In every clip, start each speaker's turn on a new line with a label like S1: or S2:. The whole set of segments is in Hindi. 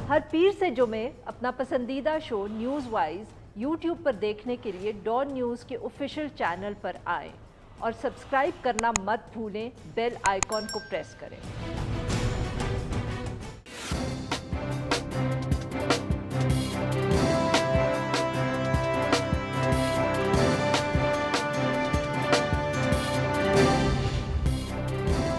S1: हर पीर से जुमे अपना पसंदीदा शो न्यूज़ वाइज यूट्यूब पर देखने के लिए डॉन न्यूज़ के ऑफिशियल चैनल पर आएं और सब्सक्राइब करना मत भूलें, बेल आइकॉन को प्रेस करें।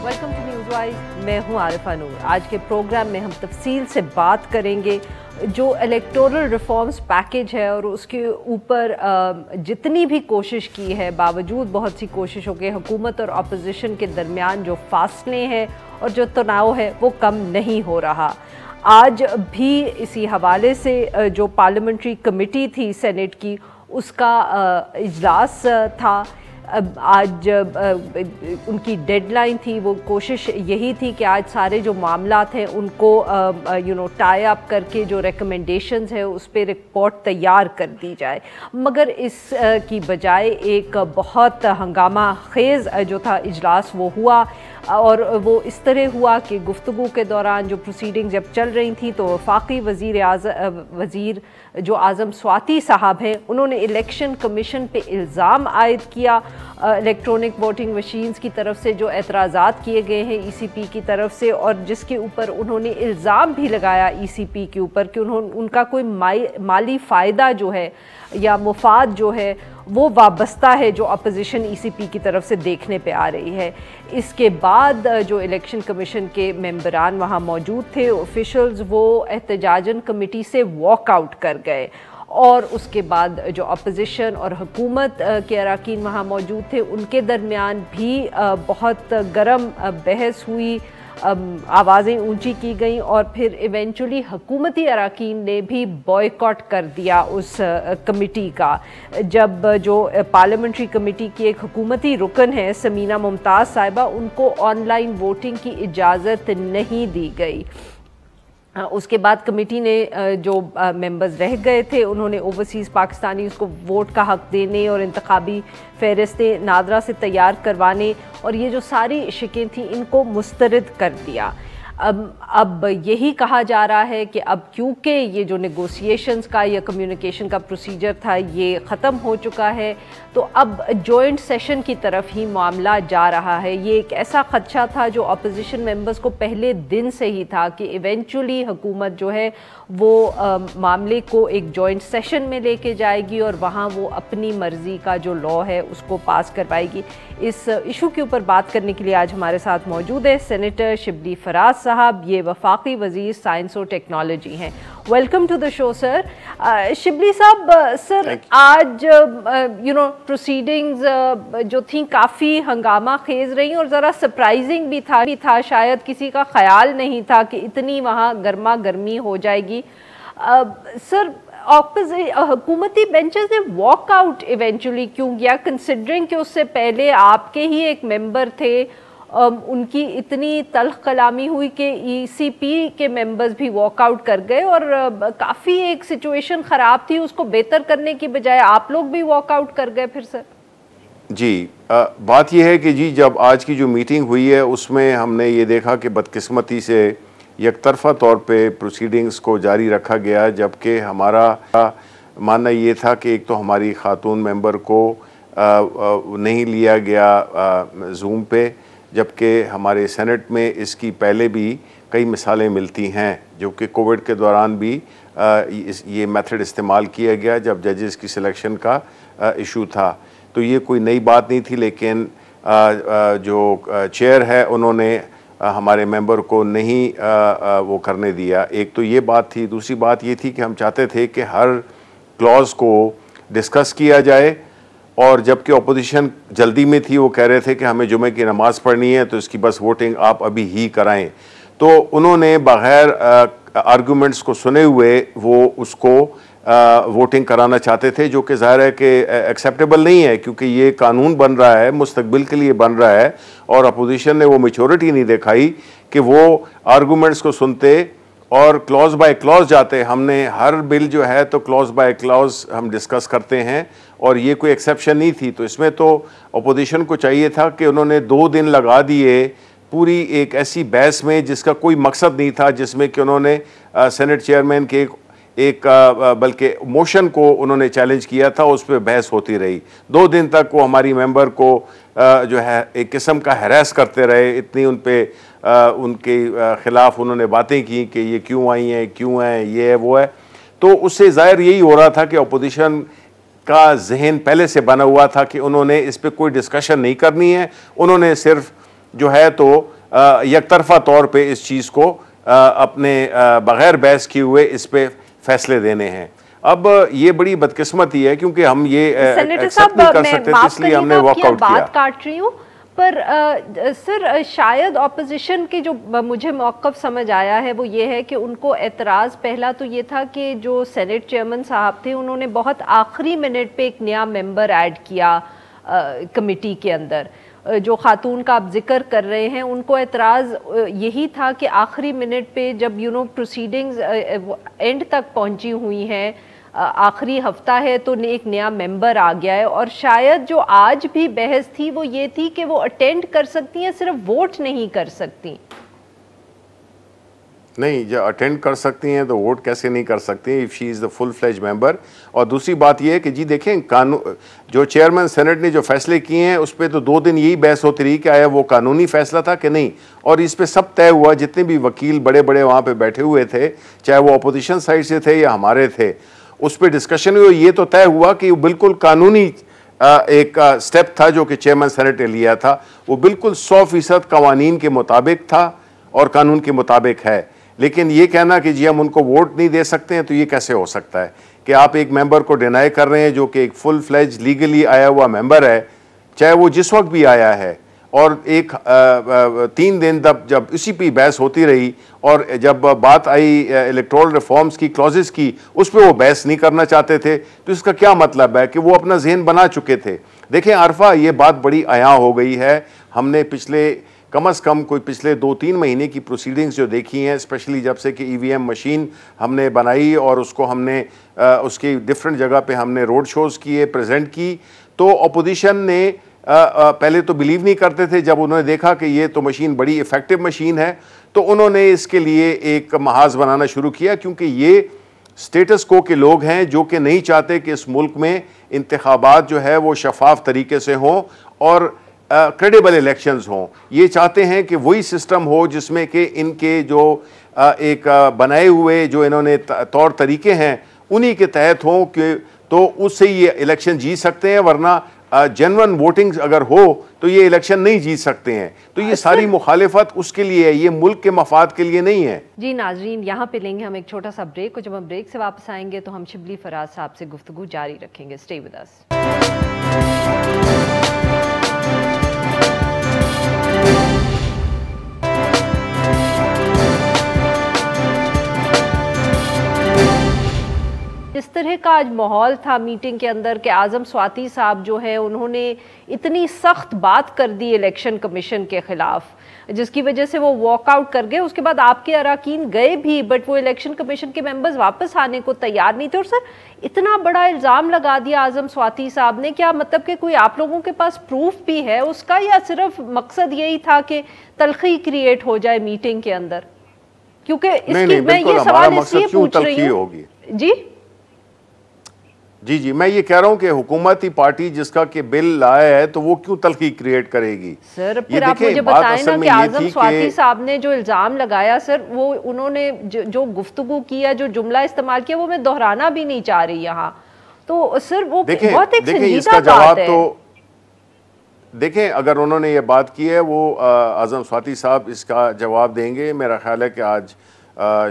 S1: वेलकम टू न्यूज़ वाइज, मैं हूं आरिफा नूर। आज के प्रोग्राम में हम तफसील से बात करेंगे जो इलेक्टोरल रिफॉर्म्स पैकेज है और उसके ऊपर जितनी भी कोशिश की है, बावजूद बहुत सी कोशिशों के हुकूमत और अपोजिशन के दरमियान जो फासले हैं और जो तनाव है वो कम नहीं हो रहा। आज भी इसी हवाले से जो पार्लियामेंट्री कमेटी थी सेनेट की, उसका इजलास था। आज उनकी डेडलाइन थी। वो कोशिश यही थी कि आज सारे जो मामलात हैं उनको टाई अप करके जो रिकमेंडेशंस है उस पर रिपोर्ट तैयार कर दी जाए, मगर इस की बजाय एक बहुत हंगामा खेज़ जो था इजलास वो हुआ। और वो इस तरह हुआ कि गुफ्तगू के दौरान जो प्रोसीडिंग जब चल रही थी तो वफाकी वज़ीर जो आज़म स्वाति साहब हैं, उन्होंने इलेक्शन कमीशन पे इल्ज़ाम आयद किया इलेक्ट्रॉनिक वोटिंग मशीन्स की तरफ से जो एतराज़ात किए गए हैं ईसीपी की तरफ से, और जिसके ऊपर उन्होंने इल्ज़ाम भी लगाया ईसीपी के ऊपर कि उनका कोई माली फ़ायदा जो है या मुफाद जो है वो वाबस्ता है जो अपोजिशन ईसीपी की तरफ से देखने पे आ रही है। इसके बाद जो इलेक्शन कमीशन के मेंबरान वहाँ मौजूद थे, ऑफिशल्स, वो एहतजाजन कमेटी से वॉकआउट कर गए और उसके बाद जो अपोजिशन और हुकूमत के अरकान वहाँ मौजूद थे उनके दरमियान भी बहुत गर्म बहस हुई, आवाज़ें ऊंची की गई और फिर इवेंचुअली हुकूमती अरकान ने भी बॉयकॉट कर दिया उस कमेटी का। जब जो पार्लियामेंट्री कमेटी की एक हुकूमती रुकन है समीना मुमताज़ साहिबा, उनको ऑनलाइन वोटिंग की इजाज़त नहीं दी गई। उसके बाद कमेटी ने जो मेंबर्स रह गए थे उन्होंने ओवरसीज़ पाकिस्तानी को वोट का हक़ देने और इंतखाबी फ़हरिस्तें नादरा से तैयार करवाने और ये जो सारी शिकें थी इनको मुस्तरद कर दिया। अब यही कहा जा रहा है कि अब क्योंकि ये जो नेगोशिएशंस का या कम्युनिकेशन का प्रोसीजर था ये ख़त्म हो चुका है, तो अब जॉइंट सेशन की तरफ ही मामला जा रहा है। ये एक ऐसा खदशा था जो अपोजिशन मेंबर्स को पहले दिन से ही था कि इवेंचुअली हुकूमत जो है वो मामले को एक जॉइंट सेशन में लेके जाएगी और वहाँ वो अपनी मर्ज़ी का जो लॉ है उसको पास करवाएगी। इस इशू के ऊपर बात करने के लिए आज हमारे साथ मौजूद है सेनेटर शिबली फराज साहब, ये वफाकी वज़ीर साइंस और टेक्नोलॉजी हैं। Welcome to the show sir. Shibli साहब, सर आज प्रोसीडिंग्स जो थी काफ़ी हंगामा खेज रही और ज़रा सरप्राइजिंग भी था, शायद किसी का ख्याल नहीं था कि इतनी वहाँ गर्मा गर्मी हो जाएगी। सर, हुकूमती बेंचेस ने वॉकआउट इवेंचुअली क्यों किया, कंसिडरिंग कि उससे पहले आपके ही एक मेंबर थे, उनकी इतनी तल्ख कलामी हुई कि ईसीपी के मेंबर्स भी वॉकआउट कर गए और काफ़ी एक सिचुएशन ख़राब थी, उसको बेहतर करने की बजाय आप लोग भी वॉकआउट कर गए फिर सर?
S2: जी, बात यह है कि जी जब आज की जो मीटिंग हुई है उसमें हमने ये देखा कि बदकिस्मती से यकतरफ़ा तौर पे प्रोसीडिंग्स को जारी रखा गया, जबकि हमारा मानना ये था कि एक तो हमारी खातून मेंबर को नहीं लिया गया जूम पे, जबकि हमारे सेनेट में इसकी पहले भी कई मिसालें मिलती हैं जो कि कोविड के दौरान भी ये मेथड इस्तेमाल किया गया जब जजेस की सिलेक्शन का इशू था। तो ये कोई नई बात नहीं थी, लेकिन जो चेयर है उन्होंने हमारे मेंबर को नहीं वो करने दिया। एक तो ये बात थी। दूसरी बात ये थी कि हम चाहते थे कि हर क्लॉज को डिस्कस किया जाए, और जबकि अपोजिशन जल्दी में थी, वो कह रहे थे कि हमें जुमे की नमाज़ पढ़नी है तो इसकी बस वोटिंग आप अभी ही कराएं, तो उन्होंने बग़ैर आर्गूमेंट्स को सुने हुए वो उसको वोटिंग कराना चाहते थे, जो कि ज़ाहिर है कि एक्सेप्टेबल नहीं है, क्योंकि ये कानून बन रहा है, मुस्तकबिल के लिए बन रहा है, और अपोजिशन ने वो मैच्योरिटी नहीं दिखाई कि वो आर्गूमेंट्स को सुनते और क्लॉज बाय क्लॉज जाते। हमने हर बिल जो है तो क्लॉज बाय क्लॉज हम डिस्कस करते हैं और ये कोई एक्सेप्शन नहीं थी। तो इसमें तो अपोजिशन को चाहिए था कि उन्होंने 2 दिन लगा दिए पूरी एक ऐसी बहस में जिसका कोई मकसद नहीं था, जिसमें कि उन्होंने सेनेट चेयरमैन के एक बल्कि मोशन को उन्होंने चैलेंज किया था, उस पर बहस होती रही। 2 दिन तक वो हमारी मेंबर को जो है एक किस्म का हैरेस करते रहे, इतनी उन पे उनके ख़िलाफ़ उन्होंने बातें की कि ये क्यों आई हैं, क्यों हैं, ये है वो है। तो उससे ज़ाहिर यही हो रहा था कि अपोजिशन का जहन पहले से बना हुआ था कि उन्होंने इस पर कोई डिस्कशन नहीं करनी है, उन्होंने सिर्फ जो है तो यकतरफा तौर पे इस चीज़ को अपने बग़ैर बहस किए हुए इस पे फैसले देने हैं। अब ये बड़ी बदकिस्मती है क्योंकि हम ये एक्सेप्ट नहीं कर सकते थे, इसलिए हमने वॉकआउट किया।
S1: बात काट रही हूँ पर सर शायद ऑपोजिशन की जो मुझे मौक़िफ़ समझ आया है वो ये है कि उनको एतराज़ पहला तो ये था कि जो सेनेट चेयरमैन साहब थे उन्होंने बहुत आखिरी मिनट पे एक नया मेंबर ऐड किया कमेटी के अंदर। जो खातून का आप जिक्र कर रहे हैं उनको एतराज़ यही था कि आखिरी मिनट पे जब प्रोसीडिंग्स एंड तक पहुंची हुई हैं, आखिरी हफ्ता है तो एक नया मेंबर आ गया है, और शायद जो आज भी बहस थी वो ये थी कि वो अटेंड कर सकती हैं, सिर्फ वोट नहीं कर सकती।
S2: नहीं, जो अटेंड कर सकती हैं तो वोट कैसे नहीं कर सकती if she is the full fledge member. और दूसरी बात यह है कि जी देखें, कानून जो चेयरमैन सेनेट ने जो फैसले किए हैं उस पर तो 2 दिन यही बहस होती रही कि आया वो कानूनी फैसला था कि नहीं, और इस पे सब तय हुआ। जितने भी वकील बड़े बड़े वहाँ पे बैठे हुए थे, चाहे वो अपोजिशन साइड से थे या हमारे थे, उस पर डिस्कशन हुई। ये तो तय हुआ कि वो बिल्कुल कानूनी एक स्टेप था जो कि चेयरमैन सेनेट ने लिया था, वो बिल्कुल 100% कवानीन के मुताबिक था और कानून के मुताबिक है। लेकिन ये कहना कि जी हम उनको वोट नहीं दे सकते हैं, तो ये कैसे हो सकता है कि आप एक मेंबर को डिनाई कर रहे हैं जो कि एक फुल फ्लेज लीगली आया हुआ मेंबर है, चाहे वो जिस वक्त भी आया है। और एक 3 दिन तक जब इसी पे बहस होती रही और जब बात आई इलेक्टोरल रिफॉर्म्स की क्लॉजेस की, उस पर वो बहस नहीं करना चाहते थे, तो इसका क्या मतलब है कि वो अपना जहन बना चुके थे। देखें आरफा, ये बात बड़ी आया हो गई है। हमने पिछले कम अज़ कम कोई पिछले 2-3 महीने की प्रोसीडिंग्स जो देखी हैं, स्पेशली जब से कि ईवीएम मशीन हमने बनाई और उसको हमने उसकी डिफरेंट जगह पे हमने रोड शोज़ किए, प्रेजेंट की, तो अपोजिशन ने पहले तो बिलीव नहीं करते थे। जब उन्होंने देखा कि ये तो मशीन बड़ी इफ़ेक्टिव मशीन है, तो उन्होंने इसके लिए एक महाज बनाना शुरू किया, क्योंकि ये स्टेटस को के लोग हैं जो कि नहीं चाहते कि इस मुल्क में इंतखाबात जो है वो शफाफ तरीके से हों और क्रेडिबल इलेक्शंस हों। ये चाहते हैं कि वही सिस्टम हो जिसमें कि इनके जो एक बनाए हुए जो इन्होंने तौर तरीके हैं उन्हीं के तहत हों, कि तो उससे ये इलेक्शन जीत सकते हैं, वरना जेन्युइन वोटिंग अगर हो तो ये इलेक्शन नहीं जीत सकते हैं। तो ये सारी मुखालिफत उसके लिए है, ये मुल्क के मफाद के लिए नहीं है।
S1: जी नाजरीन, यहाँ पे लेंगे हम एक छोटा सा ब्रेक, और जब हम ब्रेक से वापस आएंगे तो हम शिबली फराज साहब से गुफ्तगू जारी रखेंगे। स्टे विद अस। इस तरह का आज माहौल था मीटिंग के अंदर कि आज़म स्वाति साहब जो है उन्होंने इतनी सख्त बात कर दी इलेक्शन कमीशन के ख़िलाफ़, जिसकी वजह से वो वॉकआउट कर गए। उसके बाद आपके अरकान गए भी, बट वो इलेक्शन कमीशन के मेंबर्स वापस आने को तैयार नहीं थे। और सर इतना बड़ा इल्ज़ाम लगा दिया आज़म स्वाति साहब ने, क्या मतलब कि कोई आप लोगों के पास प्रूफ भी है उसका, या सिर्फ मकसद यही था कि तलखी क्रिएट हो जाए मीटिंग के अंदर? क्योंकि इसकी मैं ये सवाल इसलिए पूछ रही हूँ।
S2: जी, मैं ये कह रहा हूँ कि हुकूमती पार्टी जिसका कि बिल लाया है तो वो क्यों तलखी क्रिएट करेगी?
S1: सर फिर आप मुझे बताएं ना कि आज़म स्वाति साहब ने जो इल्ज़ाम लगाया, सर वो उन्होंने जो गुफ्तगू किया, जो जुमला इस्तेमाल किया, वो मैं दोहराना भी नहीं चाह रही यहाँ। तो सर वो बहुत एक संजीदा बात है। तो
S2: देखें, अगर उन्होंने ये बात की है, वो आज़म स्वाति साहब इसका जवाब देंगे। मेरा ख्याल है कि आज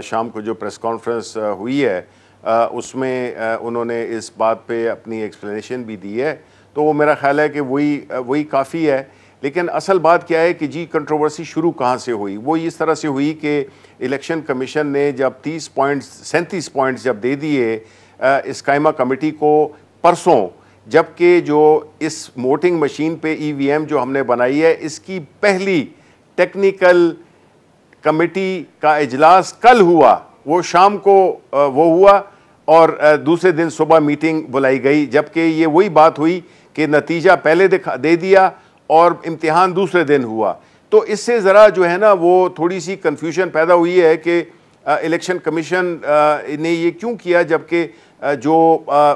S2: शाम को जो प्रेस कॉन्फ्रेंस हुई है उसमें उन्होंने इस बात पे अपनी एक्सप्लेनेशन भी दी है, तो वो मेरा ख्याल है कि वही काफ़ी है। लेकिन असल बात क्या है कि जी कंट्रोवर्सी शुरू कहाँ से हुई? वो इस तरह से हुई कि इलेक्शन कमीशन ने जब 37 पॉइंट्स जब दे दिए इस कायमा कमेटी को परसों, जबकि जो इस वोटिंग मशीन पे ईवीएम जो हमने बनाई है, इसकी पहली टेक्निकल कमेटी का इजलास कल हुआ, वो शाम को वो हुआ और दूसरे दिन सुबह मीटिंग बुलाई गई, जबकि ये वही बात हुई कि नतीजा पहले दे दिया और इम्तिहान दूसरे दिन हुआ। तो इससे ज़रा जो है ना वो थोड़ी सी कन्फ्यूजन पैदा हुई है कि इलेक्शन कमीशन ने ये क्यों किया, जबकि जो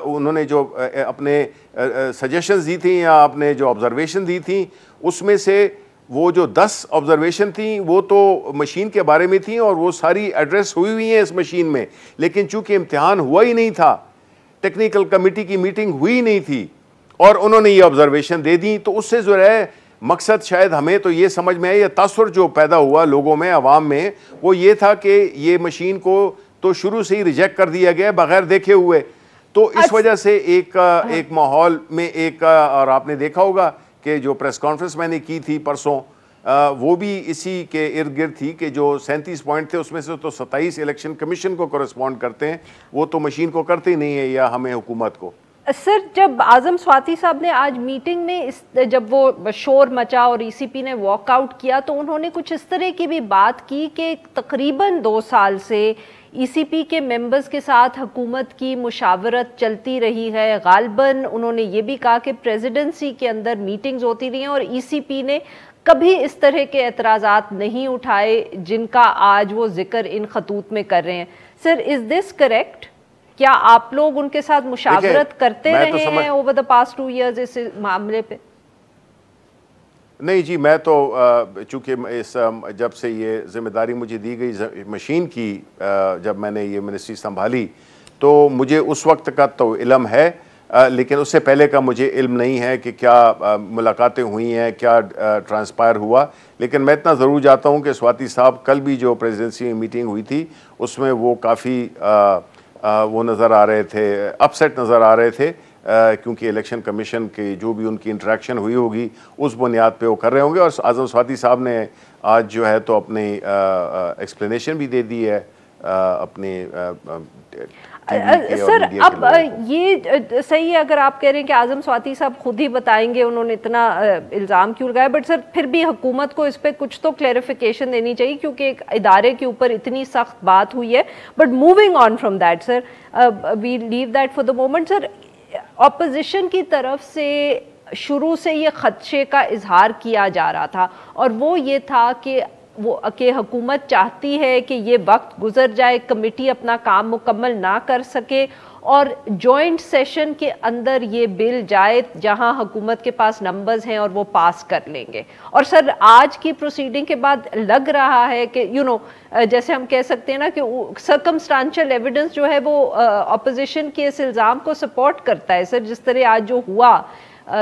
S2: उन्होंने जो अपने सजेशंस दी थी या अपने जो ऑब्जर्वेशन दी थी उसमें से वो जो 10 ऑब्जर्वेशन थी वो तो मशीन के बारे में थी और वो सारी एड्रेस हुई हैं इस मशीन में, लेकिन चूंकि इम्तिहान हुआ ही नहीं था, टेक्निकल कमेटी की मीटिंग हुई नहीं थी और उन्होंने ये ऑब्जर्वेशन दे दी, तो उससे जो है मकसद शायद हमें तो ये समझ में आया, तासुर जो पैदा हुआ लोगों में, अवाम में, वो ये था कि ये मशीन को तो शुरू से ही रिजेक्ट कर दिया गया बगैर देखे हुए। तो इस वजह से एक माहौल में और आपने देखा होगा कि जो प्रेस कॉन्फ्रेंस मैंने की थी परसों, वो भी इसी के इर्द गिर्द थी कि जो 37 पॉइंट थे उसमें से तो 27 इलेक्शन कमीशन को कॉरेस्पॉन्ड करते हैं, वो तो मशीन को करते ही नहीं है या हमें हुकूमत को।
S1: सर, जब आजम स्वाति साहब ने आज मीटिंग में जब वो शोर मचा और ईसीपी ने वॉकआउट किया तो उन्होंने कुछ इस तरह की भी बात की कि तकरीबन 2 साल से ईसीपी के मेंबर्स के साथ हुकूमत की मुशावरत चलती रही है। गालबन उन्होंने ये भी कहा कि प्रेसिडेंसी के अंदर मीटिंग्स होती रही हैं और ईसीपी ने कभी इस तरह के एतराज़ात नहीं उठाए जिनका आज वो जिक्र इन खतूत में कर रहे हैं। Sir, is this correct? क्या आप लोग उनके साथ मुशावरत करते रहे हैं ओवर द पास्ट 2 इयर्स इस मामले पे?
S2: नहीं जी, मैं तो चूंकि इस जब से ये जिम्मेदारी मुझे दी गई मशीन की, जब मैंने ये मिनिस्ट्री संभाली तो मुझे उस वक्त का तो इल्म है, लेकिन उससे पहले का मुझे इल्म नहीं है कि क्या मुलाकातें हुई हैं, क्या ट्रांसपायर हुआ। लेकिन मैं इतना ज़रूर जानता हूँ कि स्वाति साहब कल भी जो प्रेसिडेंसी में मीटिंग हुई थी उसमें वो काफ़ी वो नज़र आ रहे थे, अपसेट नज़र आ रहे थे, क्योंकि इलेक्शन कमीशन की जो भी उनकी इंटरेक्शन हुई होगी उस बुनियाद पे वो कर रहे होंगे। और आज़म स्वाति साहब ने आज जो है तो अपनी एक्सप्लेनेशन भी दे दी है अपने
S1: सर। अब ये सही है अगर आप कह रहे हैं कि आजम स्वाति साहब खुद ही बताएंगे उन्होंने इतना इल्ज़ाम क्यों लगाया, बट सर फिर भी हुकूमत को इस पे कुछ तो क्लैरिफिकेशन देनी चाहिए क्योंकि एक इदारे के ऊपर इतनी सख्त बात हुई है। But moving on from that sir, we leave that for the moment. Sir, opposition की तरफ से शुरू से ये खदशे का इजहार किया जा रहा था और वो ये था कि हुकूमत चाहती है कि ये वक्त गुजर जाए, कमेटी अपना काम मुकम्मल ना कर सके और जॉइंट सेशन के अंदर ये बिल जाए जहां हुकूमत के पास नंबर्स हैं और वो पास कर लेंगे। और सर, आज की प्रोसीडिंग के बाद लग रहा है कि जैसे हम कह सकते हैं ना कि सर्कमस्टांशियल एविडेंस जो है वो अपोजिशन के इस इल्ज़ाम को सपोर्ट करता है। सर, जिस तरह आज जो हुआ,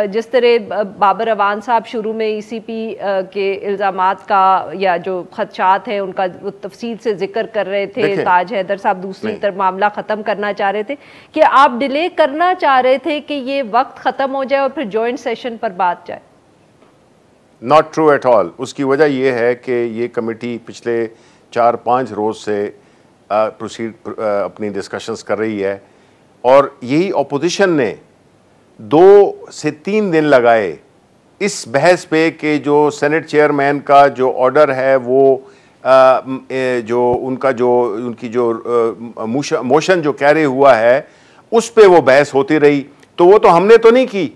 S1: जिस तरह बाबर अवान साहब शुरू में ईसीपी के इल्ज़ामात का या जो खदशात हैं उनका तफसील से जिक्र कर रहे थे, ताज हैदर साहब दूसरी तरफ मामला ख़त्म करना चाह रहे थे कि आप डिले करना चाह रहे थे कि ये वक्त ख़त्म हो जाए और फिर जॉइंट सेशन पर बात जाए।
S2: Not true at all. उसकी वजह यह है कि ये कमेटी पिछले 4-5 रोज़ से अपनी डिस्कशंस कर रही है और यही अपोजिशन ने 2 से 3 दिन लगाए इस बहस पे कि जो सेनेट चेयरमैन का जो ऑर्डर है वो जो उनकी जो मोशन जो कैरी हुआ है उस पे वो बहस होती रही। तो वो तो हमने तो नहीं की,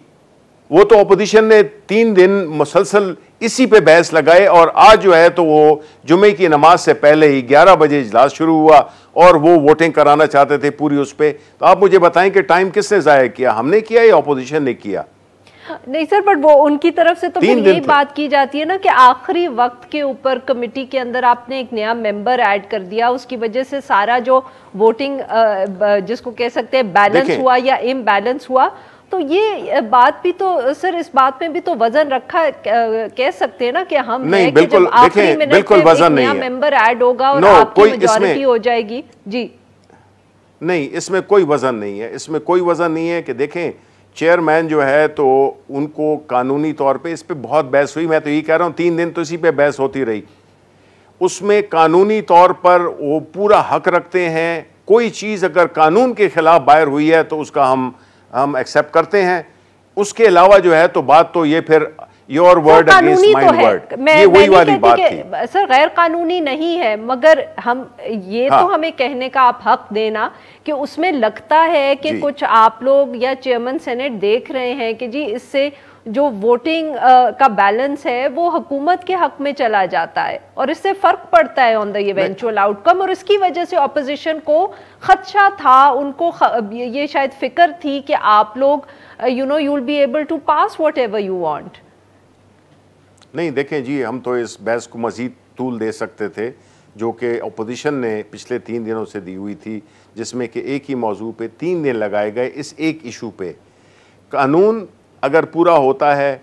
S2: वो तो अपोजिशन ने 3 दिन मुसलसल इसी पे बहस लगाए और आज जो है तो वो जुमे की नमाज से पहले ही 11 बजे इजलास शुरू हुआ और वो वोटिंग कराना चाहते थे पूरी उस पे। तो आप मुझे बताएं कि टाइम किसने ज़ाया किया, हमने किया या अपोजिशन ने किया?
S1: नहीं सर, बट वो उनकी तरफ से तो फिर यही बात की जाती है ना कि आखिरी वक्त के ऊपर कमेटी के अंदर आपने एक नया मेंबर ऐड कर दिया, उसकी वजह से सारा जो वोटिंग जिसको कह सकते हैं बैलेंस हुआ या इम्बैलेंस हुआ। तो ये बात भी तो सर, इस बात में भी तो वजन रखा कह सकते हैं ना कि हम
S2: नहीं, बिल्कुल देखें, बिल्कुल वजन नहीं है,
S1: मेंबर ऐड होगा और आपकी मेजॉरिटी हो जाएगी। जी
S2: नहीं, इसमें कोई वजन नहीं है, इसमें कोई वजन नहीं है कि देखें चेयरमैन जो है तो उनको कानूनी तौर पे इस पे बहुत बहस हुई। मैं तो यही कह रहा हूँ 3 दिन तो इसी पे बहस होती रही। उसमें कानूनी तौर पर वो पूरा हक रखते हैं, कोई चीज़ अगर कानून के खिलाफ बाहर हुई है तो उसका हम एक्सेप्ट करते हैं। उसके अलावा जो है तो बात तो ये फिर your word against my word, ये वही वाली बात थी।
S1: सर, गैर कानूनी नहीं है, मगर हम ये तो हमें कहने का आप हक देना कि उसमें लगता है कि कुछ आप लोग या चेयरमैन सेनेट देख रहे हैं कि जी इससे जो वोटिंग का बैलेंस है वो हुकूमत के हक में चला जाता है और इससे फर्क पड़ता है ऑन द इवेंचुअल आउटकम। और इसकी वजह से ऑपोजिशन को खदशा था, उनको ये शायद फिक्र थी कि आप लोग you will be able to pass whatever you want.
S2: नहीं देखें जी, हम तो इस बहस को मजीद तूल दे सकते थे जो कि अपोजिशन ने पिछले 3 दिनों से दी हुई थी, जिसमें कि एक ही मौजू पे 3 दिन लगाए गए इस एक इशू पे। कानून अगर पूरा होता है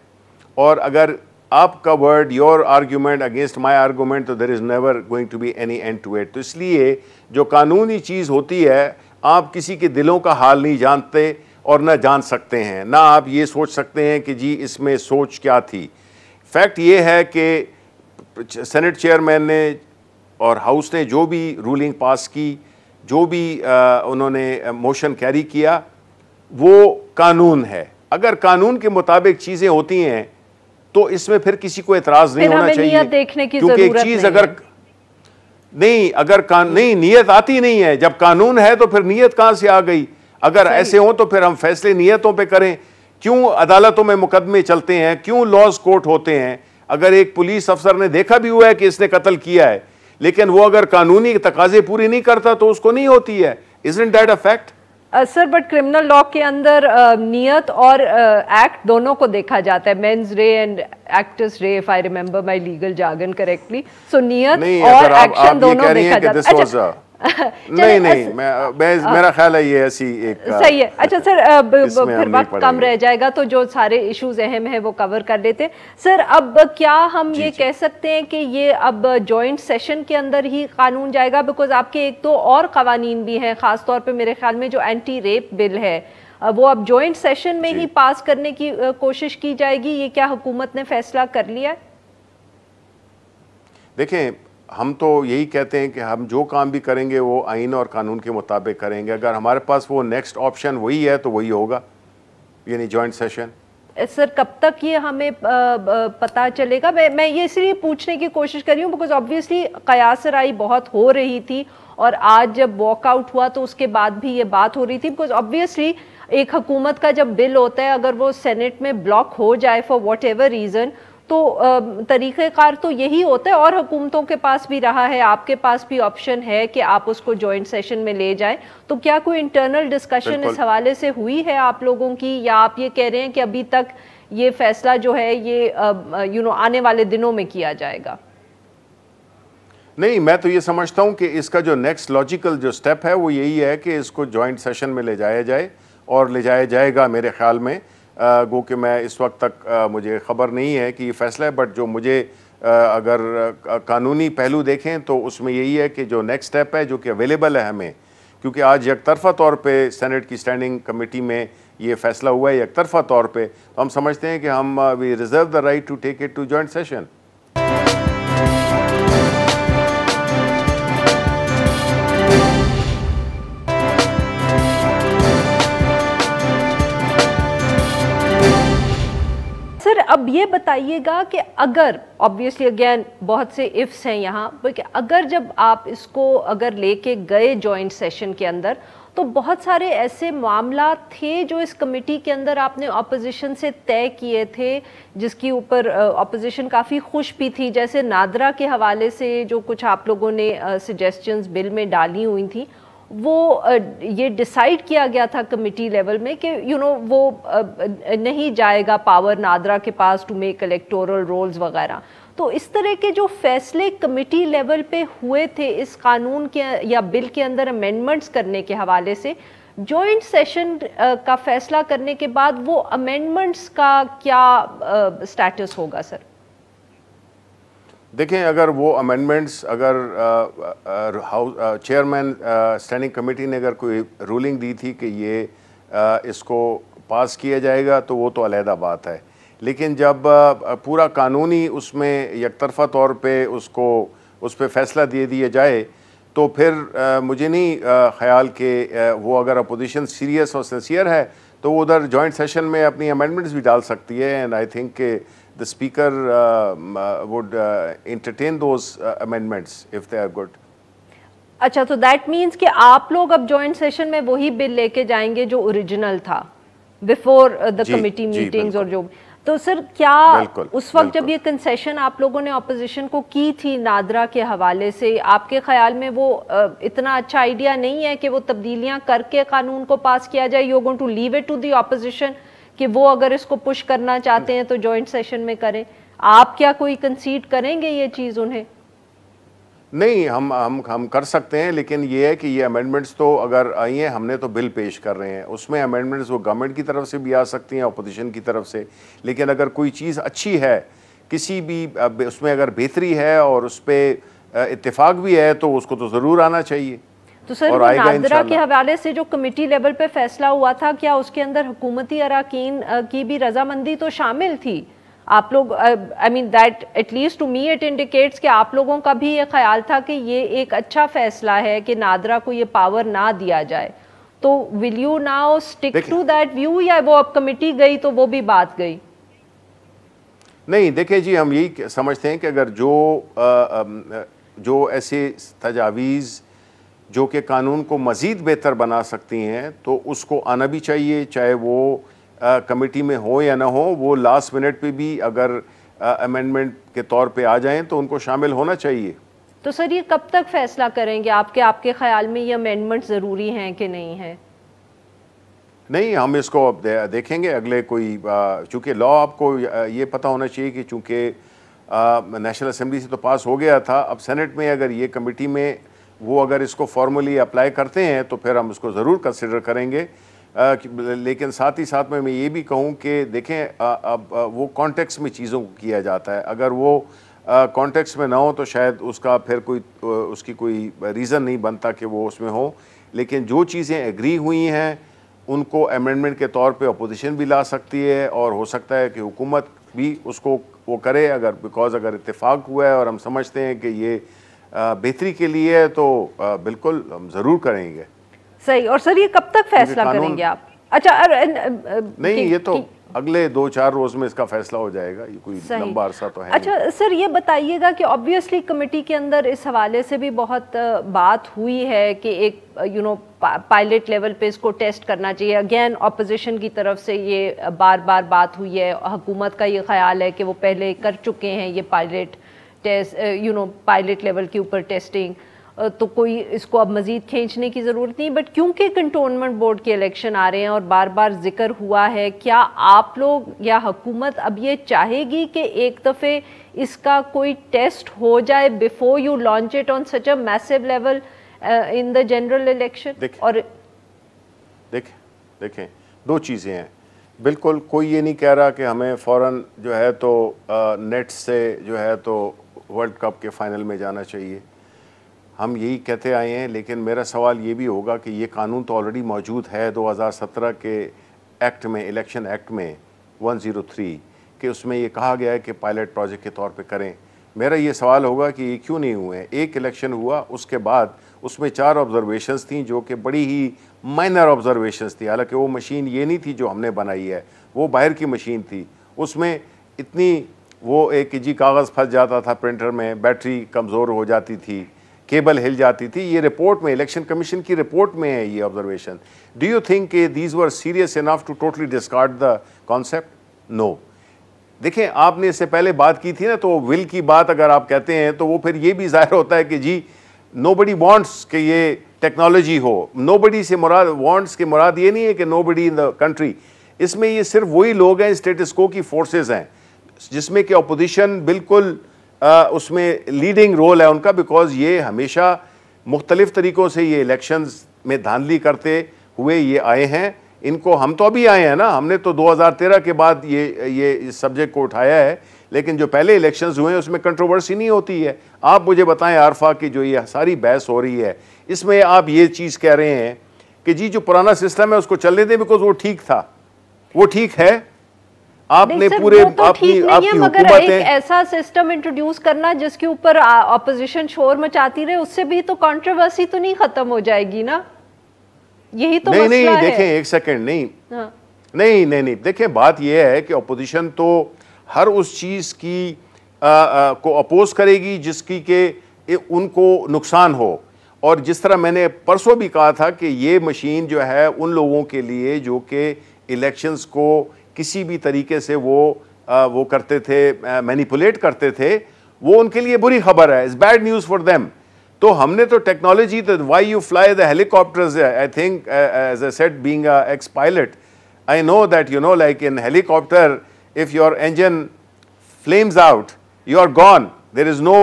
S2: और अगर आपका word, your argument against my argument, तो there is never going to be any end to it. तो इसलिए जो कानूनी चीज़ होती है, आप किसी के दिलों का हाल नहीं जानते और ना जान सकते हैं, ना आप ये सोच सकते हैं कि जी इसमें सोच क्या थी। फैक्ट ये है कि सेनेट चेयरमैन ने और हाउस ने जो भी रूलिंग पास की, जो भी उन्होंने मोशन कैरी किया, वो कानून है। अगर कानून के मुताबिक चीज़ें होती हैं तो इसमें फिर किसी को एतराज़ नहीं होना चाहिए,
S1: देखने की
S2: क्योंकि एक चीज़ अगर नहीं नीयत आती नहीं है, जब कानून है तो फिर नीयत कहाँ से आ गई? अगर ऐसे हो तो फिर हम फैसले नीयतों पे करें। क्यों अदालतों में मुकदमे चलते हैं, क्यों लॉज कोर्ट होते हैं? अगर एक पुलिस अफसर ने देखा भी हुआ है कि इसने कत्ल किया है, लेकिन वो अगर कानूनी तकाजे पूरी नहीं करता तो उसको नहीं होती है। Isn't that a fact?
S1: Sir but criminal law के अंदर नियत और एक्ट दोनों को देखा जाता है, mens rea and actus reus, if I remember my legal jargon correctly. So नियत और एक्शन दोनों देखा जाता है। अच्छा
S2: नहीं मेरा ख्याल है ये ऐसी एक
S1: सही है। अच्छा सर, फिर वक्त कम रह जाएगा तो जो सारे इश्यूज अहम है वो कवर कर लेते हैं। सर अब क्या हम ये कह सकते हैं कि ये अब जॉइंट सेशन के अंदर ही कानून जाएगा? बिकॉज आपके एक तो और कवानीन भी हैं, खासतौर पे मेरे ख्याल में जो एंटी रेप बिल है वो अब जॉइंट सेशन में ही पास करने की कोशिश की जाएगी। ये क्या हुकूमत ने फैसला कर लिया है?
S2: देखें, हम तो यही कहते हैं कि हम जो काम भी करेंगे वो आइन और कानून के मुताबिक करेंगे। अगर हमारे पास वो नेक्स्ट ऑप्शन वही है तो वही होगा, यानी जॉइंट सेशन।
S1: सर कब तक ये हमें पता चलेगा? मैं ये इसलिए पूछने की कोशिश कर रही हूँ बिकॉज ऑब्वियसली कयासराई बहुत हो रही थी और आज जब वॉकआउट हुआ तो उसके बाद भी ये बात हो रही थी। बिकॉज ऑब्वियसली एक हुकूमत का जब बिल होता है, अगर वो सेनेट में ब्लॉक हो जाए फॉर वॉट एवर रीज़न, तो तरीक़ेकार तो यही होता है और हुकूमतों के पास भी रहा है, आपके पास भी ऑप्शन है कि आप उसको जॉइंट सेशन में ले जाएं। तो क्या कोई इंटरनल डिस्कशन इस हवाले से हुई है आप लोगों की, या आप ये कह रहे हैं कि अभी तक ये फैसला जो है ये आने वाले दिनों में किया जाएगा?
S2: नहीं, मैं तो ये समझता हूँ कि इसका जो नेक्स्ट लॉजिकल जो स्टेप है वो यही है कि इसको जॉइंट सेशन में ले जाया जाए और ले जाया जाएगा मेरे ख्याल में। गो कि मैं इस वक्त तक मुझे ख़बर नहीं है कि ये फ़ैसला है, बट जो मुझे अगर कानूनी पहलू देखें तो उसमें यही है कि जो नेक्स्ट स्टेप है जो कि अवेलेबल है हमें, क्योंकि आज यकतरफ़ा तौर पे सेनेट की स्टैंडिंग कमेटी में ये फ़ैसला हुआ है यकतरफ़ा तौर पे, तो हम समझते हैं कि हम we reserve the right to take it to joint session.
S1: Sir अब ये बताइएगा कि अगर ऑब्वियसली अगेन बहुत से इफ्स हैं यहाँ, अगर जब आप इसको अगर लेके गए जॉइंट सेशन के अंदर तो बहुत सारे ऐसे मामला थे जो इस कमेटी के अंदर आपने ऑपोजिशन से तय किए थे, जिसके ऊपर ऑपोजिशन काफ़ी खुश भी थी, जैसे नादरा के हवाले से जो कुछ आप लोगों ने सजेशंस बिल में डाली हुई थी, वो ये डिसाइड किया गया था कमेटी लेवल में कि वो नहीं जाएगा पावर नादरा के पास टू मेक इलेक्टोरल रोल्स वगैरह। तो इस तरह के जो फैसले कमेटी लेवल पे हुए थे इस कानून के या बिल के अंदर अमेंडमेंट्स करने के हवाले से, जॉइंट सेशन का फैसला करने के बाद वो अमेंडमेंट्स का क्या स्टेटस होगा सर?
S2: देखें, अगर वो अमेंडमेंट्स अगर चेयरमैन स्टैंडिंग कमेटी ने अगर कोई रूलिंग दी थी कि ये इसको पास किया जाएगा तो वो तो अलहदा बात है, लेकिन जब पूरा कानूनी उसमें यकतरफ़ा तौर पे उस पर फैसला दे दिया जाए तो फिर मुझे नहीं ख्याल कि वो अगर अपोजिशन सीरियस और सिंसियर है तो वो उधर जॉइंट सेशन में अपनी अमेंडमेंट्स भी डाल सकती है, एंड आई थिंक के the speaker would entertain those amendments if they are good.
S1: अच्छा, तो that means कि आप लोग अब जॉइंट सेशन में वही बिल लेके जाएंगे जो ओरिजिनल था बिफोर द कमिटी मीटिंग्स, और जो तो सर क्या उस वक्त जब
S2: बिल्कुल।
S1: ये कंसेशन आप लोगों ने ऑपोजिशन को की थी नादरा के हवाले से, आपके ख्याल में वो इतना अच्छा आइडिया नहीं है कि वो तब्दीलियां करके कानून को पास किया जाए? You going to leave it to the opposition कि वो अगर इसको पुश करना चाहते हैं तो जॉइंट सेशन में करें? आप क्या कोई कंसीड करेंगे ये चीज़ उन्हें?
S2: नहीं, हम कर सकते हैं, लेकिन ये है कि ये अमेंडमेंट्स तो अगर आई हैं, हमने तो बिल पेश कर रहे हैं, उसमें अमेंडमेंट्स वो गवर्नमेंट की तरफ से भी आ सकती हैं, अपोजिशन की तरफ से। लेकिन अगर कोई चीज़ अच्छी है, किसी भी उसमें अगर बेहतरी है और उस पर इत्तेफाक भी है तो उसको तो ज़रूर आना चाहिए।
S1: तो सर वो नादरा के हवाले से जो कमेटी लेवल पे फैसला हुआ था, क्या उसके अंदर हुकूमती अराकीन की भी रजामंदी तो शामिल थी? आप लोग I mean that at least to me it indicates कि आप लोगों का भी ये ख्याल था कि ये एक अच्छा फैसला है कि नादरा को ये पावर ना दिया जाए। तो will you now stick to that view, या वो अब कमेटी गई तो वो भी बात गई?
S2: नहीं, देखिए जी, हम यही समझते हैं कि अगर जो ऐसे तजावीज़ जो कि कानून को मज़ीद बेहतर बना सकती हैं तो उसको आना भी चाहिए, चाहे वो कमेटी में हो या ना हो। वो लास्ट मिनट पे भी अगर अमेंडमेंट के तौर पे आ जाएं तो उनको शामिल होना चाहिए।
S1: तो सर ये कब तक फैसला करेंगे आपके ख्याल में ये अमेंडमेंट ज़रूरी हैं कि नहीं है?
S2: नहीं, हम इसको देखेंगे अगले कोई, चूँकि लॉ आपको ये पता होना चाहिए कि चूँकि नेशनल असेंबली से तो पास हो गया था, अब सेनेट में अगर ये कमेटी में वो अगर इसको फॉर्मली अप्लाई करते हैं तो फिर हम उसको ज़रूर कंसिडर करेंगे। लेकिन साथ ही साथ में मैं ये भी कहूँ कि देखें, अब वो कॉन्टेक्स्ट में चीज़ों को किया जाता है। अगर वो कॉन्टेक्स्ट में ना हो तो शायद उसका फिर उसकी कोई रीज़न नहीं बनता कि वो उसमें हो। लेकिन जो चीज़ें एग्री हुई हैं उनको अमेंडमेंट के तौर पे अपोजिशन भी ला सकती है, और हो सकता है कि हुकूमत भी उसको वो करे, अगर इत्तेफाक हुआ है और हम समझते हैं कि ये बेहतरी के लिए है तो बिल्कुल हम ज़रूर करेंगे।
S1: सही। और सर ये कब तक फैसला करेंगे आप? अच्छा
S2: नहीं, ये तो अगले 2-4 रोज में इसका फैसला हो जाएगा, ये कोई लंबा अरसा तो है
S1: अच्छा नहीं। सर ये बताइएगा कि ऑब्वियसली कमेटी के अंदर इस हवाले से भी बहुत बात हुई है कि एक पायलट लेवल पे इसको टेस्ट करना चाहिए। अगेन ऑपोजिशन की तरफ से ये बार बार बात हुई है, हुकूमत का ये ख्याल है कि वो पहले कर चुके हैं ये पायलट टेस्ट, पायलट लेवल के ऊपर टेस्टिंग, तो कोई इसको अब मज़ीद खींचने की ज़रूरत नहीं। बट क्योंकि कंटोनमेंट बोर्ड के इलेक्शन आ रहे हैं और बार बार जिक्र हुआ है, क्या आप लोग या हुकूमत अब ये चाहेगी कि एक दफ़े इसका कोई टेस्ट हो जाए before you launch it on such a massive level in the general election? और
S2: देखें 2 चीज़ें हैं। बिल्कुल कोई ये नहीं कह रहा कि हमें फ़ौरन जो है तो नेट से जो है तो वर्ल्ड कप के फ़ाइनल में जाना चाहिए, हम यही कहते आए हैं। लेकिन मेरा सवाल ये भी होगा कि ये कानून तो ऑलरेडी मौजूद है 2017 के एक्ट में, इलेक्शन एक्ट में 103, कि उसमें ये कहा गया है कि पायलट प्रोजेक्ट के तौर पे करें। मेरा ये सवाल होगा कि ये क्यों नहीं हुए? एक इलेक्शन हुआ, उसके बाद उसमें 4 ऑब्जर्वेशंस थी जो कि बड़ी ही माइनर ऑब्जर्वेशंस थी। हालांकि वो मशीन ये नहीं थी जो हमने बनाई है, वो बाहर की मशीन थी। उसमें इतनी वो एक जी कागज़ फंस जाता था प्रिंटर में, बैटरी कमज़ोर हो जाती थी, केबल हिल जाती थी। ये रिपोर्ट में, इलेक्शन कमीशन की रिपोर्ट में है ये observation. Do you think these were serious enough to totally discard the concept? No. देखें, आपने इससे पहले बात की थी ना, तो विल की बात अगर आप कहते हैं तो वो फिर ये भी जाहिर होता है कि जी नोबडी वांट्स कि ये टेक्नोलॉजी हो। नोबडी से मुराद, वांट्स के मुराद ये नहीं है कि नोबडी इन द कंट्री। इसमें ये सिर्फ वही लोग हैं, स्टेटस को की फोर्सेस हैं, जिसमें कि अपोजिशन बिल्कुल उसमें लीडिंग रोल है उनका, बिकॉज ये हमेशा मुख्तलिफ तरीक़ों से ये इलेक्शंस में धांधली करते हुए ये आए हैं। इनको हम तो अभी आए हैं ना, हमने तो 2013 के बाद ये इस सब्जेक्ट को उठाया है, लेकिन जो पहले इलेक्शंस हुए हैं उसमें कंट्रोवर्सी नहीं होती है। आप मुझे बताएं आरफा की जो ये सारी बहस हो रही है, इसमें आप ये चीज़ कह रहे हैं कि जी जो पुराना सिस्टम है उसको चलने दें बिकॉज वो ठीक था। वो ठीक है, आपने पूरे
S1: तो
S2: आपकी
S1: मगर एक ऐसा सिस्टम इंट्रोड्यूस करना जिसके ऊपर ऑपोजिशन शोर मचाती रहे, उससे भी तो कंट्रोवर्सी तो नहीं खत्म हो जाएगी ना? यही तो
S2: नहीं देखें एक सेकंड, नहीं देखें, बात यह है कि अपोजिशन तो हर उस चीज़ की को अपोज करेगी जिसकी के उनको नुकसान हो। और जिस तरह मैंने परसों भी कहा था कि ये मशीन जो है उन लोगों के लिए जो कि इलेक्शंस को किसी भी तरीके से वो वो करते थे, मैनिपुलेट करते थे, वो उनके लिए बुरी खबर है, it's bad news for them. तो हमने तो टेक्नोलॉजी, तो why you fly the helicopters, I think as I said being a ex pilot, I know that, you know, like in helicopter, if your engine flames out, you are gone. There is no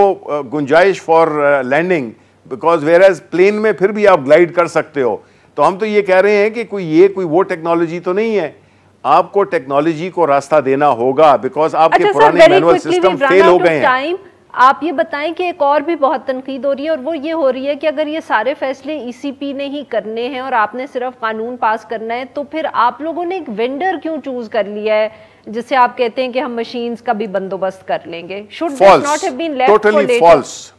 S2: गुंजाइश for landing, because whereas plane में फिर भी आप glide कर सकते हो। तो हम तो ये कह रहे हैं कि कोई वो टेक्नोलॉजी तो नहीं है, आपको टेक्नोलॉजी को रास्ता देना होगा, बिकॉज आपके पुराने मैनुअल सिस्टम फेल हो गए हैं।
S1: आप ये बताएं कि एक और भी बहुत तनकीद हो रही है, और वो ये हो रही है कि अगर ये सारे फैसले ईसीपी ने ही करने हैं और आपने सिर्फ कानून पास करना है, तो फिर आप लोगों ने एक वेंडर क्यों चूज कर लिया है जिससे आप कहते हैं कि हम मशीन्स का भी बंदोबस्त कर लेंगे? Should this not have been left for later?
S2: False.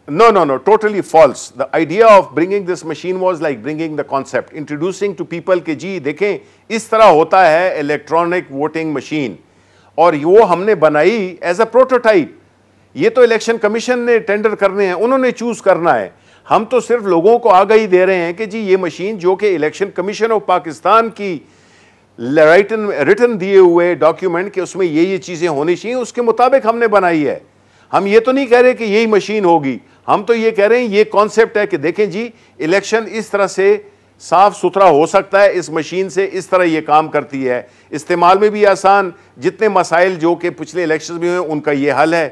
S2: No, totally false. The idea of bringing this machine was like bringing the concept, introducing to people कि जी देखें इस तरह होता है इलेक्ट्रॉनिक वोटिंग मशीन, और वो हमने बनाई एज अ प्रोटोटाइप। ये तो इलेक्शन कमीशन ने टेंडर करने हैं, उन्होंने चूज करना है, हम तो सिर्फ लोगों को आगाही दे रहे हैं कि जी ये मशीन जो कि इलेक्शन कमीशन ऑफ पाकिस्तान की रिटन दिए हुए डॉक्यूमेंट के उसमें ये चीजें होनी चाहिए, उसके मुताबिक हमने बनाई है। हम ये तो नहीं कह रहे कि यही मशीन होगी, हम तो ये कह रहे हैं ये कॉन्सेप्ट है कि देखें जी इलेक्शन इस तरह से साफ सुथरा हो सकता है, इस मशीन से इस तरह ये काम करती है, इस्तेमाल में भी आसान, जितने मसाइल जो कि पिछले इलेक्शन में हुए उनका ये हल है।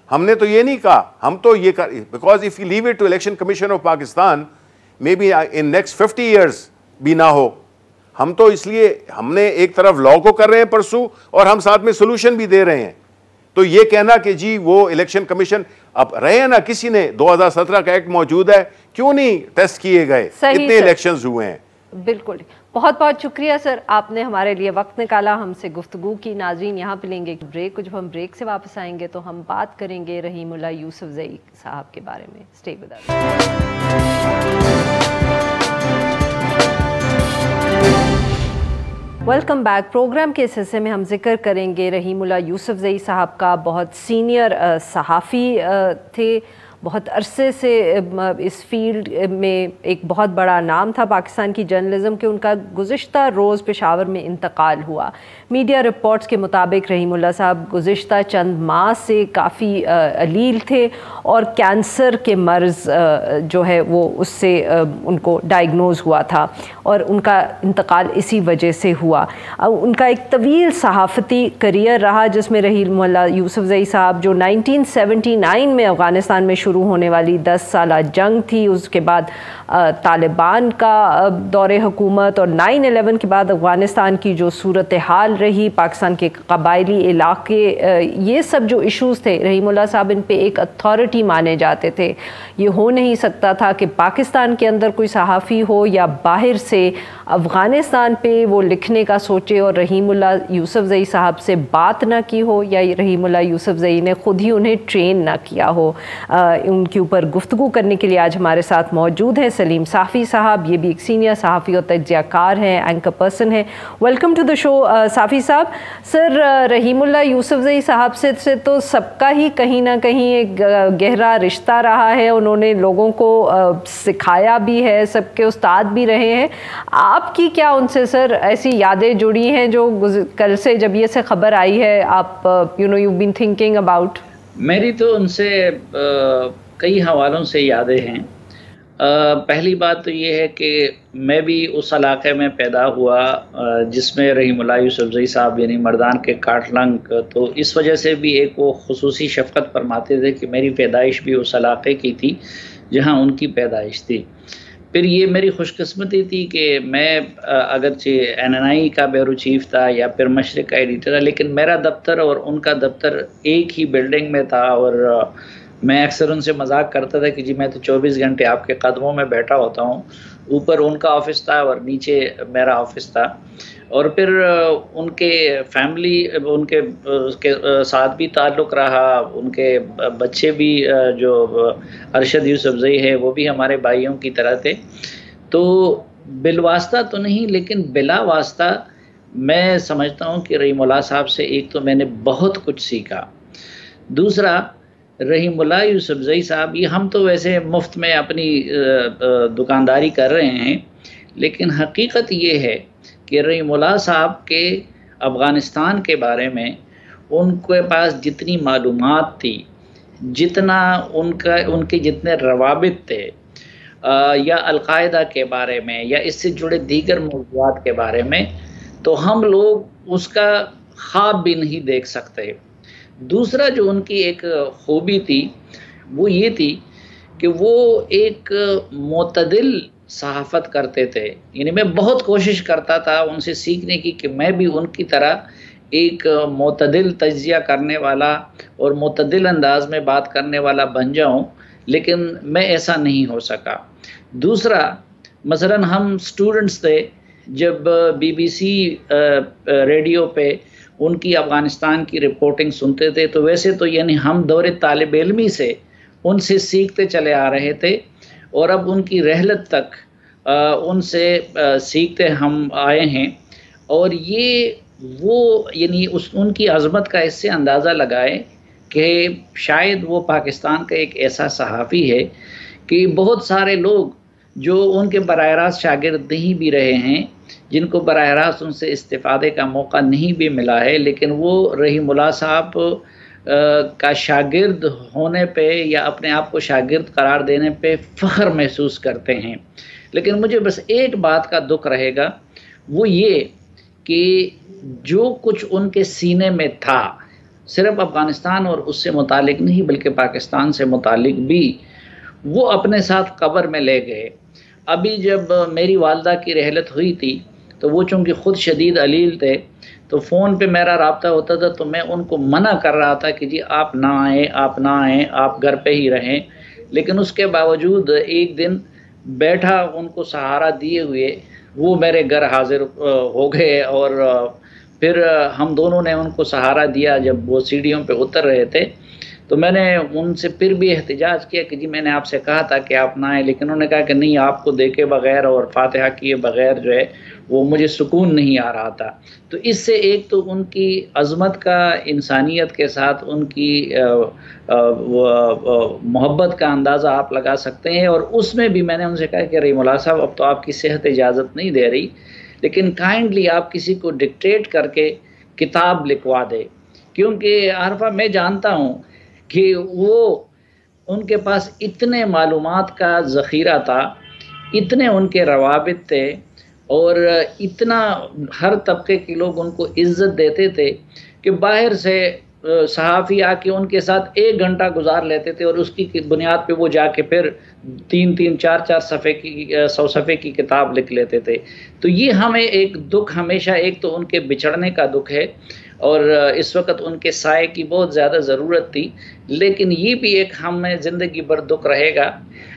S2: हमने तो ये नहीं कहा, हम तो ये कर, because if you leave it to election commission of Pakistan may be in next 50 years भी ना हो। हम तो इसलिए हमने एक तरफ लॉ को कर रहे हैं परसू, और हम साथ में सोल्यूशन भी दे रहे हैं। तो ये कहना कि जी वो इलेक्शन कमीशन, अब रहे हैं ना, किसी ने 2017 का एक्ट मौजूद है, क्यों नहीं टेस्ट किए गए, इतने इलेक्शंस हुए हैं।
S1: बिल्कुल, बहुत बहुत शुक्रिया सर, आपने हमारे लिए वक्त निकाला, हमसे गुफ्तगू की। नाज़रीन, यहाँ पे लेंगे एक ब्रेक, जब हम ब्रेक से वापस आएंगे तो हम बात करेंगे रहीमुल्लाह यूसुफज़ई साहब के बारे में। Stay with us. Welcome back. Programme के इस हिस्से में हम जिक्र करेंगे रहीमुल्लाह यूसुफज़ई साहब का। बहुत सीनियर सहाफ़ी थे, बहुत अरसे से इस फील्ड में एक बहुत बड़ा नाम था पाकिस्तान की जर्नलिज़म के। उनका गुज़िश्ता रोज़ पेशावर में इंतकाल हुआ। मीडिया रिपोर्ट्स के मुताबिक रहीमुल्लाह साहब गुज़िश्ता चंद माह से काफ़ी अलील थे और कैंसर के मर्ज़ जो है वो उससे उनको डायग्नोज़ हुआ था और उनका इंतकाल इसी वजह से हुआ। उनका एक तवील सहाफ़ती करियर रहा जिसमें रहीमुल्लाह यूसुफज़ई साहब, जो 1979 में अफ़गानिस्तान में शुरू होने वाली 10 साला जंग थी, उसके बाद तालिबान का दौरे हुकूमत और 9/11 के बाद अफ़गानिस्तान की जो सूरत हाल रही, पाकिस्तान के कबायली इलाके, ये सब जो इश्यूज़ थे, रहीमुल्लाह साहब इन पे एक अथॉरिटी माने जाते थे। ये हो नहीं सकता था कि पाकिस्तान के अंदर कोई सहाफ़ी हो या बाहर से अफ़गानिस्तान पे वो लिखने का सोचे और रहीमुल्लाह यूसुफज़ई साहब से बात ना की हो, या रहीमुल्लाह यूसुफज़ई ने ख़ुद ही उन्हें ट्रेन ना किया हो। उनके ऊपर गुफ्तगू करने के लिए आज हमारे साथ मौजूद हैं सलीम साफ़ी साहब। ये भी एक सीनियर सहाफ़ी और तज्ज़ियाकार हैं, एंकर पर्सन हैं। वेलकम टू द शो साफ़ी साहब। सर, रहीमुल्लाह यूसुफज़ई साहब से तो सबका ही कहीं ना कहीं एक गहरा रिश्ता रहा है। उन्होंने लोगों को सिखाया भी है, सबके उस्ताद भी रहे हैं। आपकी क्या उनसे सर ऐसी यादें जुड़ी हैं जो कल से जब ये से खबर आई है आप यू बीन थिंकिंग अबाउट?
S3: मेरी तो उनसे कई हवालों से यादें हैं। पहली बात तो ये है कि मैं भी उस इलाके में पैदा हुआ जिसमें रहीमुल्लाह यूसुफज़ई साहब यानी मर्दान के काटलंग, तो इस वजह से भी एक वो खुसूसी शफ़क़त फरमाते थे कि मेरी पैदाइश भी उस इलाके की थी जहाँ उनकी पैदाइश थी। फिर ये मेरी खुशकिस्मती थी कि मैं अगरचे NNI का ब्यूरो चीफ था या फिर मशरिक़ का एडिटर था, लेकिन मेरा दफ्तर और उनका दफ्तर एक ही बिल्डिंग में था और मैं अक्सर उनसे मजाक करता था कि जी मैं तो 24 घंटे आपके कदमों में बैठा होता हूँ। ऊपर उनका ऑफिस था और नीचे मेरा ऑफिस था। और फिर उनके फैमिली, उनके साथ भी ताल्लुक़ रहा, उनके बच्चे भी जो अरशद यूसुफज़ई है वो भी हमारे भाइयों की तरह थे। तो बिलवास्ता तो नहीं लेकिन बिला वास्ता मैं समझता हूँ कि रहीमुल्लाह साहब से एक तो मैंने बहुत कुछ सीखा। दूसरा, रहीमुल्लाह यूसुफज़ई साहब, ये हम तो वैसे मुफ्त में अपनी दुकानदारी कर रहे हैं, लेकिन हकीकत ये है कि रहीमुल्लाह साहब के अफ़गानिस्तान के बारे में उनके पास जितनी मालूमात थी, जितना उनके जितने रवाबित थे या अलकायदा के बारे में या इससे जुड़े दीगर मौज़ूआत के बारे में, तो हम लोग उसका ख्वाब भी नहीं देख सकते। दूसरा जो उनकी एक खूबी थी वो ये थी कि वो एक मोतदिल सहाफ़त करते थे। यानी मैं बहुत कोशिश करता था उनसे सीखने की कि मैं भी उनकी तरह एक मोतदिल तज्ज़िया करने वाला और मोतदिल अंदाज में बात करने वाला बन जाऊं, लेकिन मैं ऐसा नहीं हो सका। दूसरा, मसलन हम स्टूडेंट्स थे, जब BBC रेडियो पे उनकी अफ़गानिस्तान की रिपोर्टिंग सुनते थे तो वैसे तो यानी हम दौरे तालिब इल्मी से उनसे सीखते चले आ रहे थे और अब उनकी रहलत तक उनसे सीखते हम आए हैं। और ये वो यानी उनकी अज़मत का इससे अंदाज़ा लगाए कि शायद वो पाकिस्तान का एक ऐसा सहाफ़ी है कि बहुत सारे लोग जो उनके बराह रास्त शागिर्द नहीं भी रहे हैं, जिनको बराह रास्त उनसे इस्तिफ़ादे का मौका नहीं भी मिला है, लेकिन वो रहीमुल्लाह साहब का शागिर्द होने पे या अपने आप को शागिर्द करार देने पे फ़ख्र महसूस करते हैं। लेकिन मुझे बस एक बात का दुख रहेगा, वो ये कि जो कुछ उनके सीने में था, सिर्फ़ अफ़गानिस्तान और उससे मुतालिक नहीं बल्कि पाकिस्तान से मुतालिक भी, वो अपने साथ कब्र में ले गए। अभी जब मेरी वालदा की रहलत हुई थी तो वो चूँकि ख़ुद शदीद अलील थे, तो फ़ोन पे मेरा राब्ता होता था तो मैं उनको मना कर रहा था कि जी आप ना आएँ, आप ना आएँ, आप घर पे ही रहें। लेकिन उसके बावजूद एक दिन बैठा उनको सहारा दिए हुए वो मेरे घर हाज़िर हो गए और फिर हम दोनों ने उनको सहारा दिया। जब वो सीढ़ियों पे उतर रहे थे तो मैंने उनसे फिर भी एहतिजाज किया कि जी मैंने आपसे कहा था कि आप ना आए, लेकिन उन्होंने कहा कि नहीं, आपको देखे बग़ैर और फातिहा किए बग़ैर जो है वो मुझे सुकून नहीं आ रहा था। तो इससे एक तो उनकी अज़मत का, इंसानियत के साथ उनकी मोहब्बत का अंदाज़ा आप लगा सकते हैं। और उसमें भी मैंने उनसे कहा कि रहीमुल्लाह साहब अब तो आपकी सेहत इजाज़त नहीं दे रही, लेकिन काइंडली आप किसी को डिक्टेट करके किताब लिखवा दे, क्योंकि आरफा मैं जानता हूँ कि वो उनके पास इतने मालूमात का ज़ख़ीरा था, इतने उनके रवाबित थे और इतना हर तबके के लोग उनको इज़्ज़त देते थे कि बाहर से सहाफ़ी आके उनके साथ 1 घंटा गुजार लेते थे और उसकी बुनियाद पे वो जाके फिर 3-3, 4-4 सफ़े की 100 सफ़े की किताब लिख लेते थे। तो ये हमें एक दुख हमेशा, एक तो उनके बिछड़ने का दुख है और इस वक्त उनके साए की बहुत ज़्यादा ज़रूरत थी, लेकिन ये भी एक हमें ज़िंदगी भर दुख रहेगा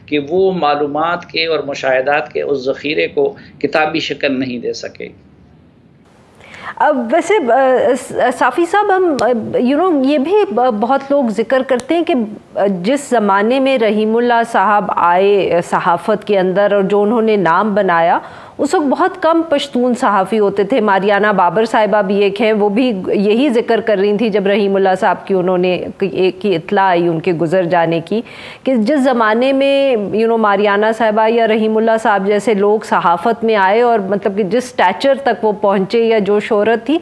S3: कि वो मालूमात के और मुशाहिदात के उस ज़ख़ीरे को किताबी शक्ल नहीं दे सके।
S1: अब वैसे साफ़ी साहब, हम ये भी बहुत लोग ज़िक्र करते हैं कि जिस ज़माने में रहीमुल्लाह साहब आए सहाफ़त के अंदर और जो उन्होंने नाम बनाया, उस वक्त बहुत कम पश्तून सहाफ़ी होते थे। मारियाना बाबर साहिबा भी एक हैं, वो भी यही ज़िक्र कर रही थी जब रहीमुल्लाह साहब की उन्होंने एक की इत्ला आई उनके गुज़र जाने की, कि जिस ज़माने में मारियाना साहिबा या रहीमुल्लाह साहब जैसे लोग सहाफ़त में आए और मतलब कि जिस स्टैचर तक वो पहुँचे या जो शोहरत थी,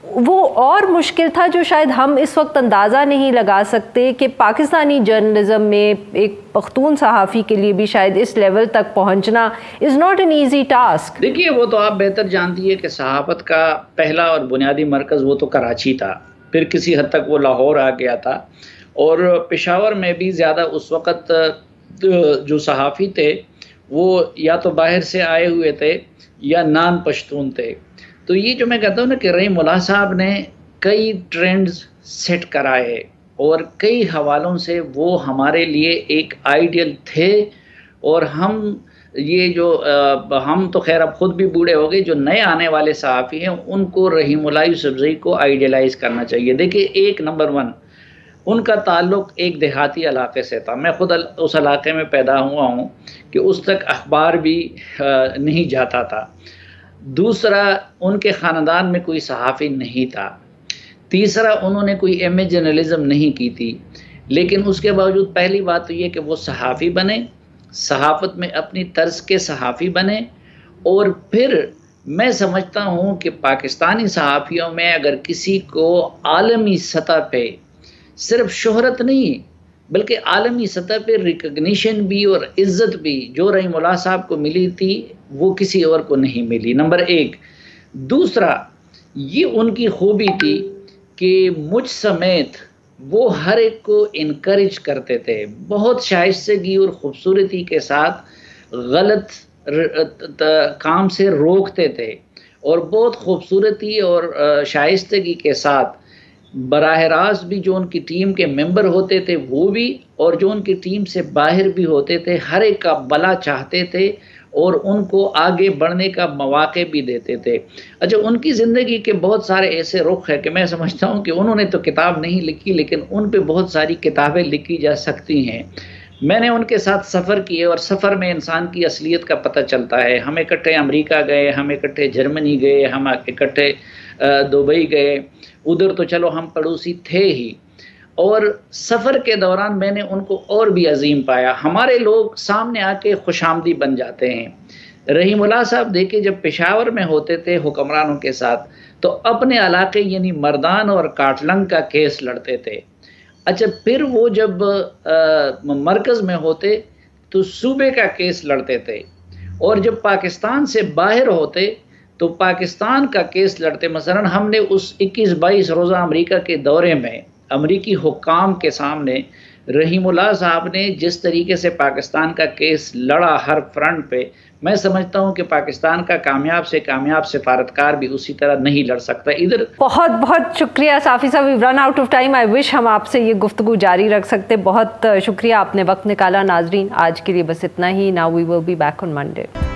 S1: वो और मुश्किल था जो शायद हम इस वक्त अंदाज़ा नहीं लगा सकते कि पाकिस्तानी जर्नलिज़म में एक पख्तून सहाफ़ी के लिए भी शायद इस लेवल तक पहुंचना is not an easy task.
S3: देखिए, वो तो आप बेहतर जानती है कि सहाफ़त का पहला और बुनियादी मरकज़ वो तो कराची था, फिर किसी हद तक वो लाहौर आ गया था और पेशावर में भी ज़्यादा उस वक़्त जो सहाफ़ी थे वो या तो बाहर से आए हुए थे या नान पश्तून थे। तो ये जो मैं कहता हूँ ना कि रहीमुल्लाह साहब ने कई ट्रेंड्स सेट कराए और कई हवालों से वो हमारे लिए एक आइडियल थे। और हम ये जो हम तो खैर अब ख़ुद भी बूढ़े हो गए, जो नए आने वाले सहाफ़ी हैं उनको रहीमुल्लाह यूसुफ़ज़ई को आइडियलाइज़ करना चाहिए। देखिए, एक नंबर 1 उनका ताल्लुक़ एक देहाती इलाके से था। मैं ख़ुद उस इलाके में पैदा हुआ हूँ कि उस तक अखबार भी नहीं जाता था। दूसरा, उनके ख़ानदान में कोई सहाफ़ी नहीं था। तीसरा, उन्होंने कोई एम.ए. जर्नलिज़म नहीं की थी, लेकिन उसके बावजूद पहली बात तो ये कि वो सहाफ़ी बने, सहाफ़त में अपनी तर्ज के सहाफ़ी बने और फिर मैं समझता हूँ कि पाकिस्तानी सहाफ़ियों में अगर किसी को आलमी सतह पे सिर्फ शोहरत नहीं बल्कि आलमी सतह पे रिकग्निशन भी और इज़्ज़त भी जो रहीमुल्लाह साहब को मिली थी वो किसी और को नहीं मिली, नंबर एक। दूसरा, ये उनकी खूबी थी कि मुझ समेत वो हर एक को इनकरेज करते थे, बहुत शाइस्तगी और ख़ूबसूरती के साथ गलत काम से रोकते थे और बहुत खूबसूरती और शाइस्तगी के साथ बराह रास्त भी जो उनकी टीम के मेंबर होते थे वो भी और जो उनकी टीम से बाहर भी होते थे हर एक का भला चाहते थे और उनको आगे बढ़ने का मौक़े भी देते थे। अच्छा, उनकी ज़िंदगी के बहुत सारे ऐसे रुख है कि मैं समझता हूँ कि उन्होंने तो किताब नहीं लिखी लेकिन उन पे बहुत सारी किताबें लिखी जा सकती हैं। मैंने उनके साथ सफ़र किए और सफ़र में इंसान की असलियत का पता चलता है। हम इकट्ठे अमेरिका गए, हम इकट्ठे जर्मनी गए, हम इकट्ठे दुबई गए, उधर तो चलो हम पड़ोसी थे ही, और सफ़र के दौरान मैंने उनको और भी अजीम पाया। हमारे लोग सामने आके खुशामदी बन जाते हैं। रहीमुल्लाह साहब देखिए जब पेशावर में होते थे हुक्मरानों के साथ तो अपने इलाके यानी मर्दान और काटलंग का केस लड़ते थे। अच्छा, फिर वो जब मरकज़ में होते तो सूबे का केस लड़ते थे और जब पाकिस्तान से बाहर होते तो पाकिस्तान का केस लड़ते। मसलन हमने उस 21-22 रोज़ा अमेरिका के दौरे में अमरीकी हुक्काम के सामने रहीमुल्लाह साहब ने जिस तरीके से पाकिस्तान का केस लड़ा हर फ्रंट पे, मैं समझता हूँ कि पाकिस्तान का कामयाब से कामयाब सिफारतकार भी उसी तरह नहीं लड़ सकता इधर।
S1: बहुत बहुत शुक्रिया साफ़ी साहब, we run out of time. I wish हम आपसे ये गुफ्तगू जारी रख सकते। बहुत शुक्रिया, आपने वक्त निकाला। नाजरीन, आज के लिए बस इतना ही। Now we will be back on Monday.